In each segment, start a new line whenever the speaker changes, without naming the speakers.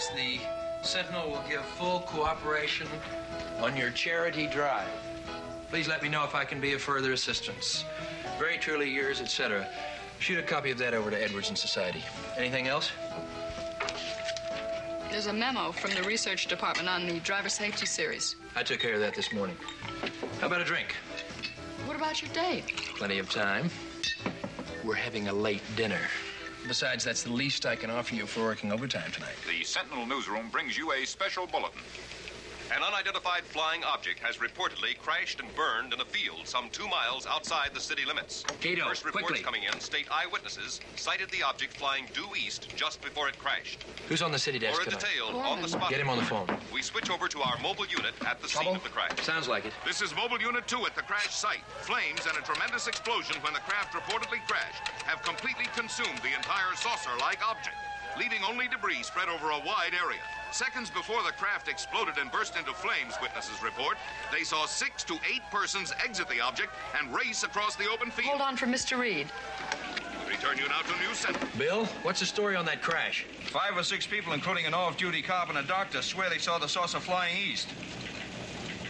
reports, the Sentinel will give full cooperation on your charity drive. Please let me know if I can be of further assistance. Very truly yours, etc. Shoot a copy of that over to Edwards and Society. Anything else?
There's a memo from the research department on the driver safety series.
I took care of that this morning. How about a drink?
What about your date?
Plenty of time. We're having a late dinner. Besides, that's the least I can offer you for working overtime tonight.
The Sentinel newsroom brings you a special bulletin.
An unidentified flying object has reportedly crashed and burned in a field some 2 miles outside the city limits.
Gato,
First reports
quickly.
coming in state eyewitnesses cited the object flying due east just before it crashed.
Who's on the city desk
For a
tonight?
detail on the spot.
Get him on the phone.
We switch over to our mobile unit at the scene of the crash.
Sounds like it.
This is Mobile Unit 2 at the crash site. Flames and a tremendous explosion when the craft reportedly crashed have completely consumed the entire saucer-like object, leaving only debris spread over a wide area. Seconds before the craft exploded and burst into flames, witnesses report, they saw 6 to 8 persons exit the object and race across the open field.
Hold on for Mr. Reed.
Return you now to News Center.
Bill, what's the story on that crash?
5 or 6 people, including an off-duty cop and a doctor, swear they saw the saucer flying east.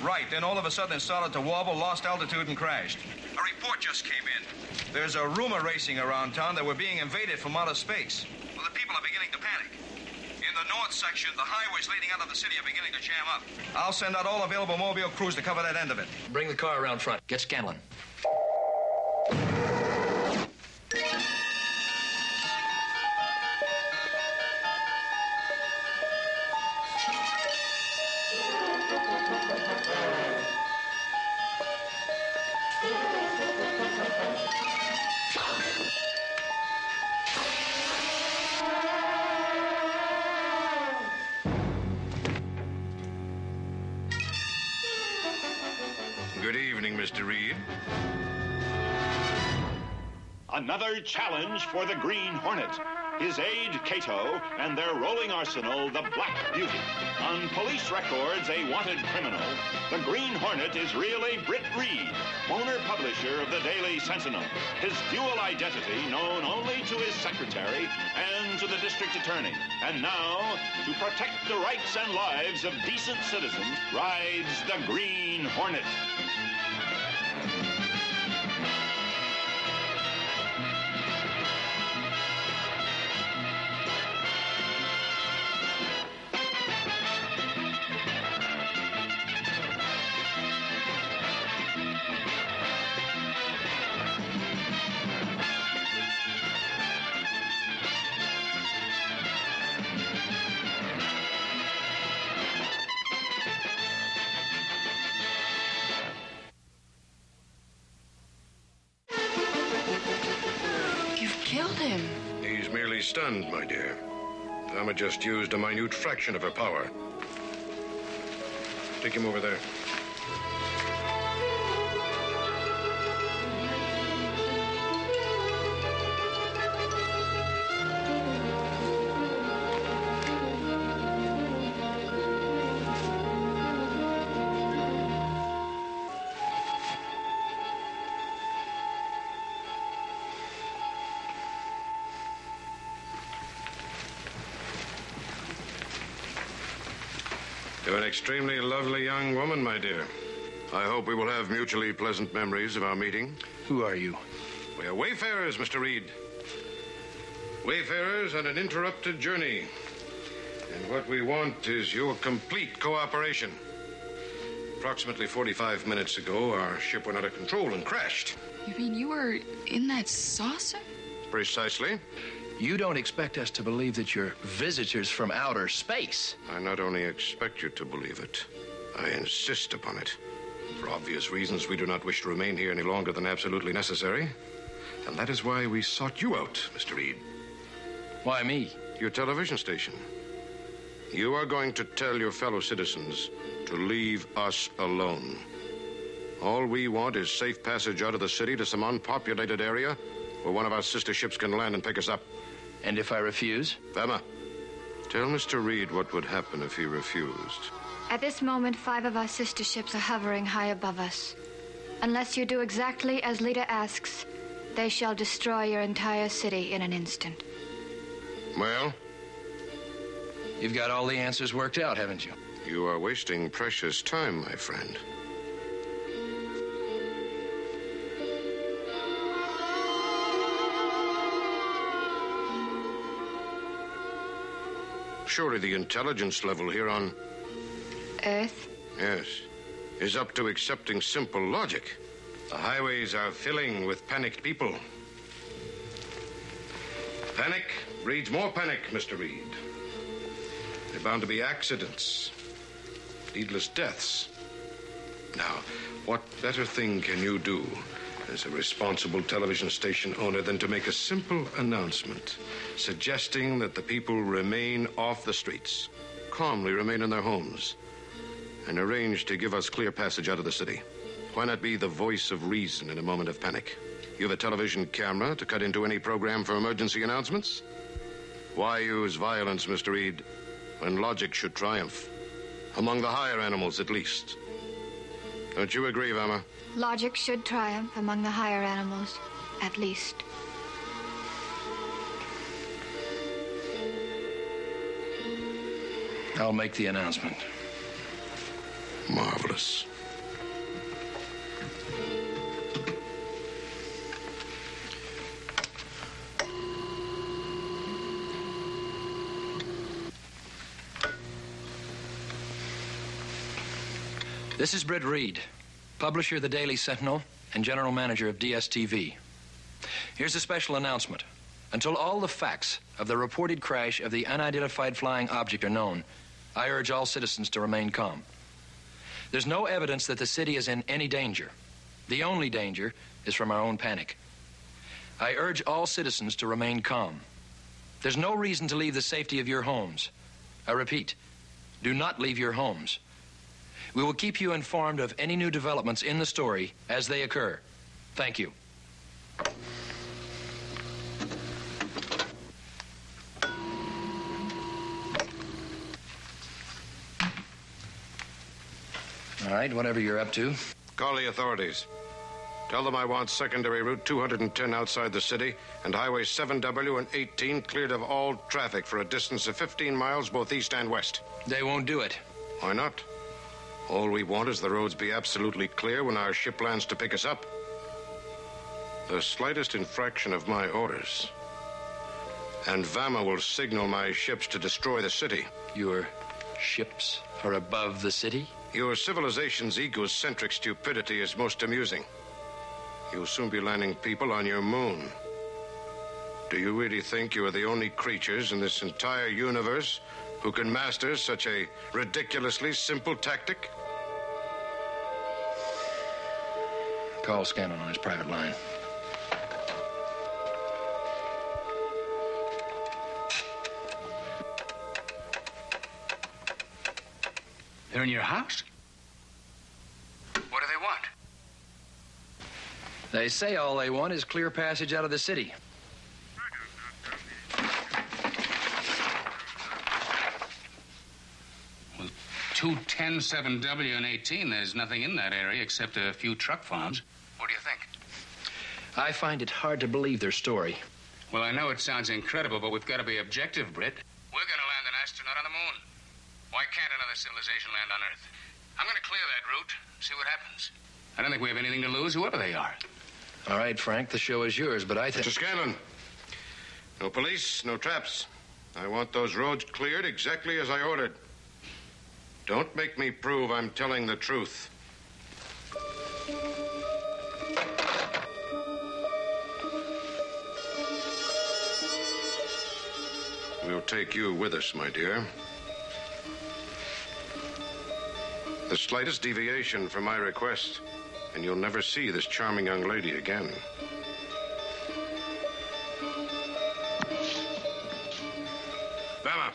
Right, then all of a sudden it started to wobble, lost altitude, and crashed. A report just came in. There's a rumor racing around town that we're being invaded from outer space. Well, the people are beginning to panic. In the north section, the highways leading out of the city are beginning to jam up. I'll send out all available mobile crews to cover that end of it.
Bring the car around front. Get Scanlon.
Good evening, Mr. Reed.
Another challenge for the Green Hornet. His aide, Cato, and their rolling arsenal, the Black Beauty. On police records, a wanted criminal. The Green Hornet is really Britt Reed, owner-publisher of the Daily Sentinel. His dual identity known only to his secretary and to the district attorney. And now, to protect the rights and lives of decent citizens, rides the Green Hornet.
Killed him.
He's merely stunned, my dear. Thelma just used a minute fraction of her power. Take him over there. You're an extremely lovely young woman, my dear. I hope we will have mutually pleasant memories of our meeting.
Who are you?
We are wayfarers, Mr. Reed. Wayfarers on an interrupted journey. And what we want is your complete cooperation. Approximately 45 minutes ago, our ship went out of control and crashed.
You mean you were in that saucer?
Precisely.
You don't expect us to believe that you're visitors from outer space.
I not only expect you to believe it, I insist upon it. For obvious reasons, we do not wish to remain here any longer than absolutely necessary. And that is why we sought you out, Mr. Reed.
Why me?
Your television station. You are going to tell your fellow citizens to leave us alone. All we want is safe passage out of the city to some unpopulated area where one of our sister ships can land and pick us up.
And if I refuse?
Thelma, tell Mr. Reed what would happen if he refused.
At this moment, 5 of our sister ships are hovering high above us. Unless you do exactly as Lita asks, they shall destroy your entire city in an instant.
Well,
You've got all the answers worked out, haven't you?
You are wasting precious time, my friend. Surely the intelligence level here on
Earth?
Yes, is up to accepting simple logic. The highways are filling with panicked people. Panic breeds more panic, Mr. Reed. There are bound to be accidents, needless deaths. Now, what better thing can you do as a responsible television station owner than to make a simple announcement suggesting that the people remain off the streets, calmly remain in their homes, and arrange to give us clear passage out of the city? Why not be the voice of reason in a moment of panic? You have a television camera to cut into any program for emergency announcements? Why use violence, Mr. Reed, when logic should triumph? Among the higher animals, at least. Don't you agree, Vama?
Logic should triumph among the higher animals, at least.
I'll make the announcement.
Marvelous.
This is Britt Reed, publisher of the Daily Sentinel and general manager of DSTV. Here's a special announcement. Until all the facts of the reported crash of the unidentified flying object are known, I urge all citizens to remain calm. There's no evidence that the city is in any danger. The only danger is from our own panic. I urge all citizens to remain calm. There's no reason to leave the safety of your homes. I repeat, do not leave your homes. We will keep you informed of any new developments in the story as they occur. Thank you. All right, whatever you're up to.
Call the authorities. Tell them I want secondary route 210 outside the city and highway 7W and 18 cleared of all traffic for a distance of 15 miles both east and west.
They won't do it.
Why not? All we want is the roads be absolutely clear when our ship lands to pick us up. The slightest infraction of my orders, and Vama will signal my ships to destroy the city.
Your ships are above the city?
Your civilization's egocentric stupidity is most amusing. You'll soon be landing people on your moon. Do you really think you are the only creatures in this entire universe who can master such a ridiculously simple tactic?
Call Scanlon on his private line.
They're in your house? What do they want?
They say all they want is clear passage out of the city.
With 210, 7W, and 18, there's nothing in that area except a few truck farms. What do you think?
I find it hard to believe their story.
Well, I know it sounds incredible, but we've got to be objective, Britt. We're going to land an astronaut on the moon. Why can't another civilization land on Earth? I'm going to clear that route, see what happens. I don't think we have anything to lose, whoever they are.
All right, Frank, the show is yours, but I think...
Mr. Scanlon, no police, no traps. I want those roads cleared exactly as I ordered. Don't make me prove I'm telling the truth. We'll take you with us, my dear. The slightest deviation from my request, and you'll never see this charming young lady again. Vama.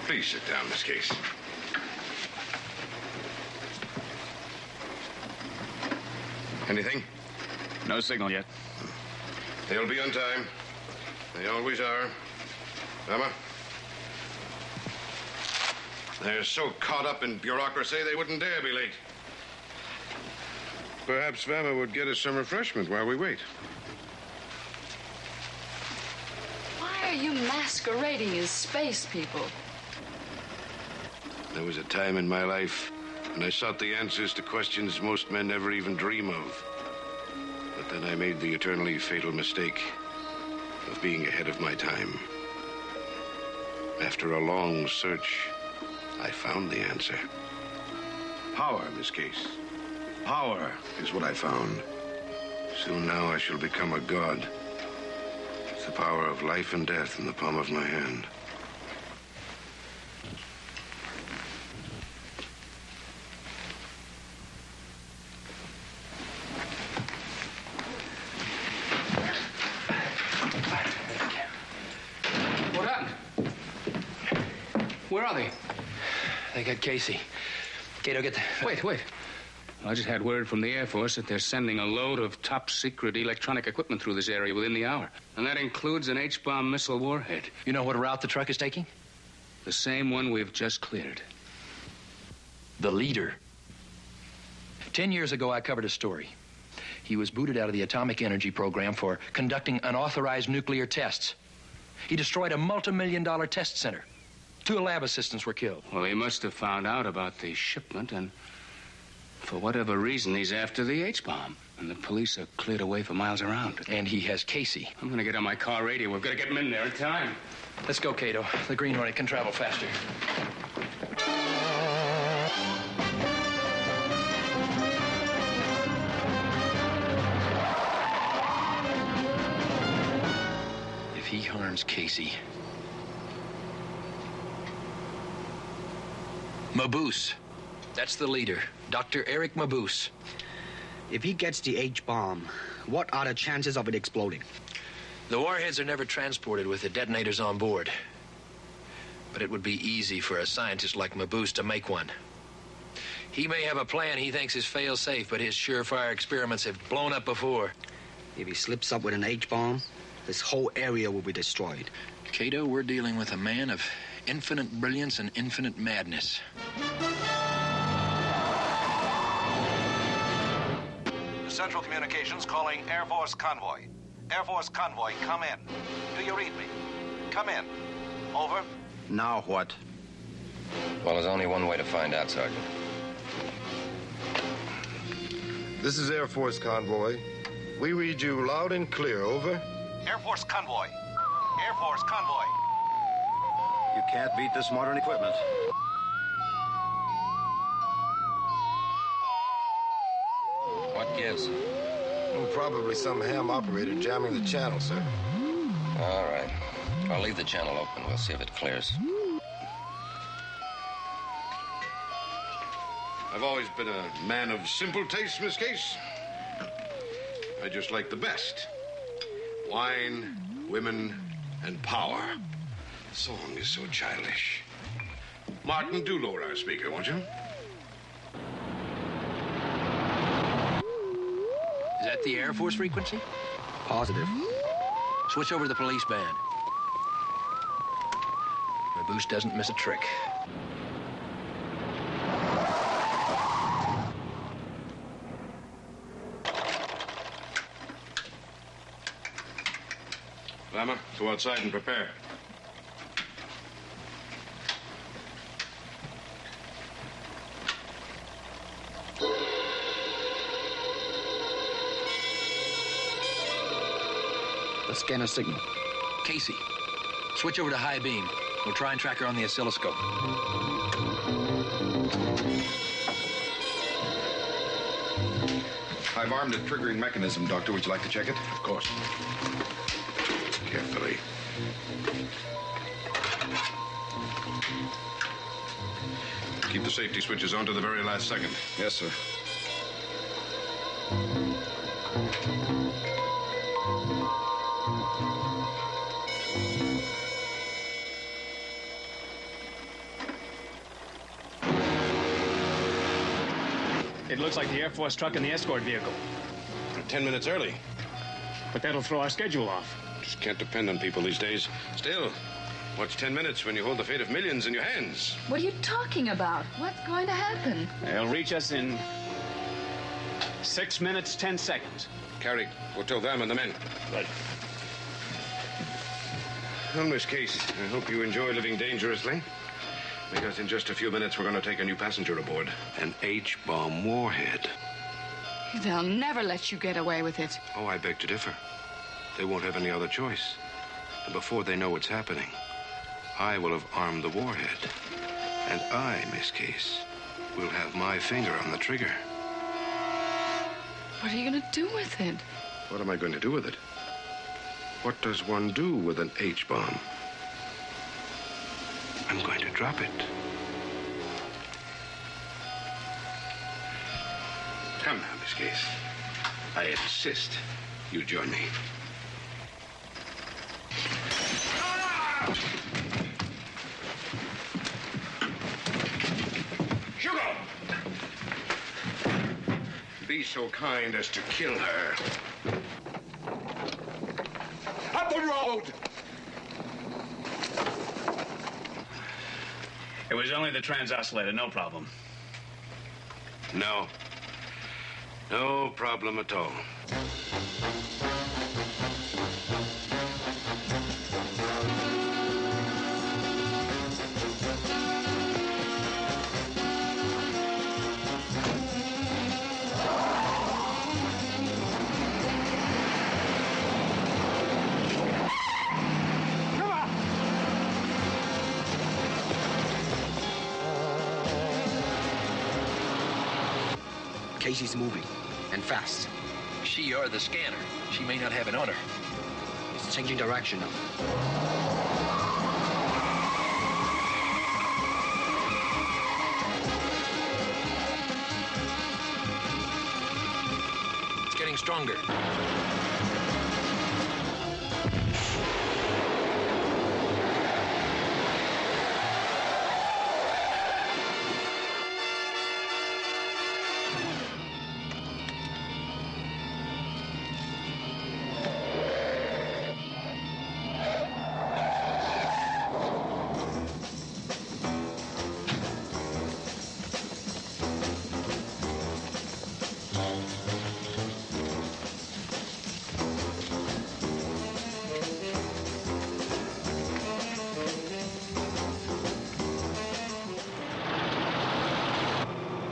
Please sit down, Miss Case. Anything?
No signal yet.
They'll be on time. They always are. Emma? They're so caught up in bureaucracy, they wouldn't dare be late. Perhaps Vama would get us some refreshment while we wait.
Why are you masquerading as space people?
There was a time in my life when I sought the answers to questions most men never even dream of. But then I made the eternally fatal mistake of being ahead of my time. After a long search, I found the answer. Power, Miss Case. Power is what I found. Soon now I shall become a god. It's the power of life and death in the palm of my hand.
What happened? Where are they?
They got Casey. Cato, get the...
Wait. I just had word from the Air Force that they're sending a load of top-secret electronic equipment through this area within the hour. And that includes an H-bomb missile warhead.
You know what route the truck is taking?
The same one we've just cleared.
The leader. 10 years ago, I covered a story. He was booted out of the atomic energy program for conducting unauthorized nuclear tests. He destroyed a multi-million-dollar test center. 2 lab assistants were killed.
Well, he must have found out about the shipment, and for whatever reason, he's after the H-bomb. And the police are cleared away for miles around.
And he has Casey.
I'm going to get on my car radio. We've got to get him in there in time.
Let's go, Cato. The Green Hornet can travel faster. If he harms Casey... Mabuse. That's the leader, Dr. Eric Mabuse.
If he gets the H-bomb, what are the chances of it exploding?
The warheads are never transported with the detonators on board. But it would be easy for a scientist like Mabuse to make one. He may have a plan he thinks is fail-safe, but his surefire experiments have blown up before.
If he slips up with an H-bomb, this whole area will be destroyed.
Cato, we're dealing with a man of infinite brilliance and infinite madness.
Central Communications calling Air Force Convoy. Air Force Convoy, come in. Do you read me? Come in. Over.
Now what?
Well, there's only one way to find out, Sergeant.
This is Air Force Convoy. We read you loud and clear, over.
Air Force Convoy. Air Force Convoy.
You can't beat this modern equipment.
What gives?
Oh, probably some ham operator jamming the channel, sir.
All right. I'll leave the channel open. We'll see if it clears.
I've always been a man of simple taste, Miss Case. I just like the best. Wine, women, and power. The song is so childish. Martin, do lower our speaker, won't you?
Is that the Air Force frequency?
Positive.
Switch over to the police band. Mabuse doesn't miss a trick.
Lama, go outside and prepare.
The scanner signal.
Casey, switch over to high beam. We'll try and track her on the oscilloscope.
I've armed a triggering mechanism, Doctor. Would you like to check it?
Of course. Carefully. Keep the safety switches on to the very last second.
Yes, sir.
It looks like the Air Force truck and the escort vehicle.
They're 10 minutes early.
But that'll throw our schedule off.
Just can't depend on people these days. Still, what's 10 minutes when you hold the fate of millions in your hands?
What are you talking about? What's going to happen?
They'll reach us in 6 minutes, 10 seconds.
Carrie, go tell them and the men.
Right.
Well, Miss Case, I hope you enjoy living dangerously. Because in just a few minutes, we're going to take a new passenger aboard. An H-bomb warhead.
They'll never let you get away with it.
Oh, I beg to differ. They won't have any other choice. And before they know what's happening, I will have armed the warhead. And I, Miss Case, will have my finger on the trigger.
What are you going to do with it?
What am I going to do with it? What does one do with an H-bomb? I'm going to drop it. Come now, Miss Case. I insist you join me. Hugo! Be so kind as to kill her.
Up the road!
It was only the trans-oscillator, no problem.
No. No problem at all.
Casey's moving, and fast.
She or the scanner. She may not have it on her.
It's changing direction now.
It's getting stronger.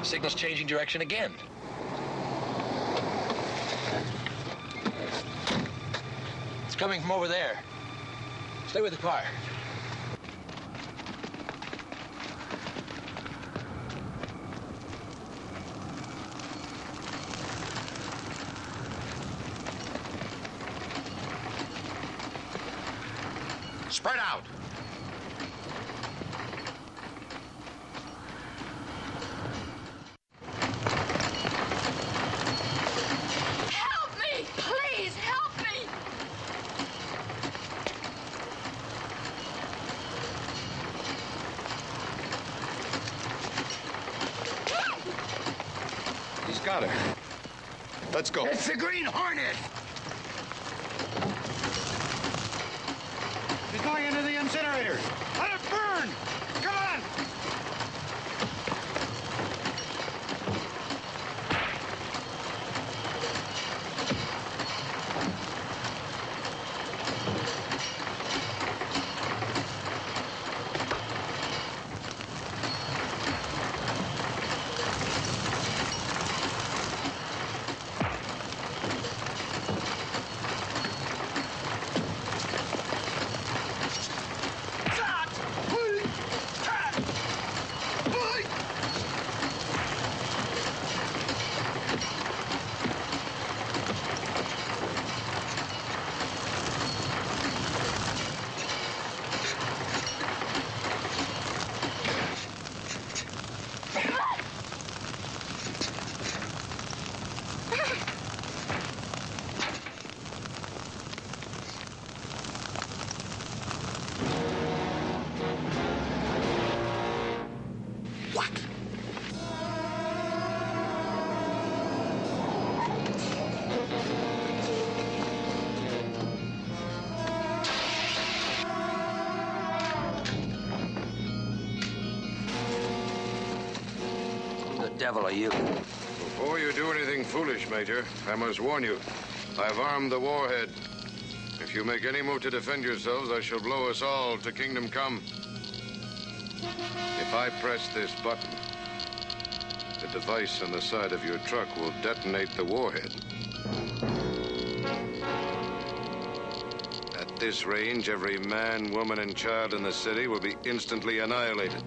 Signal's changing direction again. It's coming from over there. Stay with the car.
Spread out.
Help me! Please, help me!
He's got her. Let's go.
It's the Green Hornet!
He's going into the incinerator. Let it burn! Come on!
devil are you?
Before you do anything foolish, Major, I must warn you. I've armed the warhead. If you make any move to defend yourselves, I shall blow us all to kingdom come. If I press this button, the device on the side of your truck will detonate the warhead. At this range, every man, woman, and child in the city will be instantly annihilated.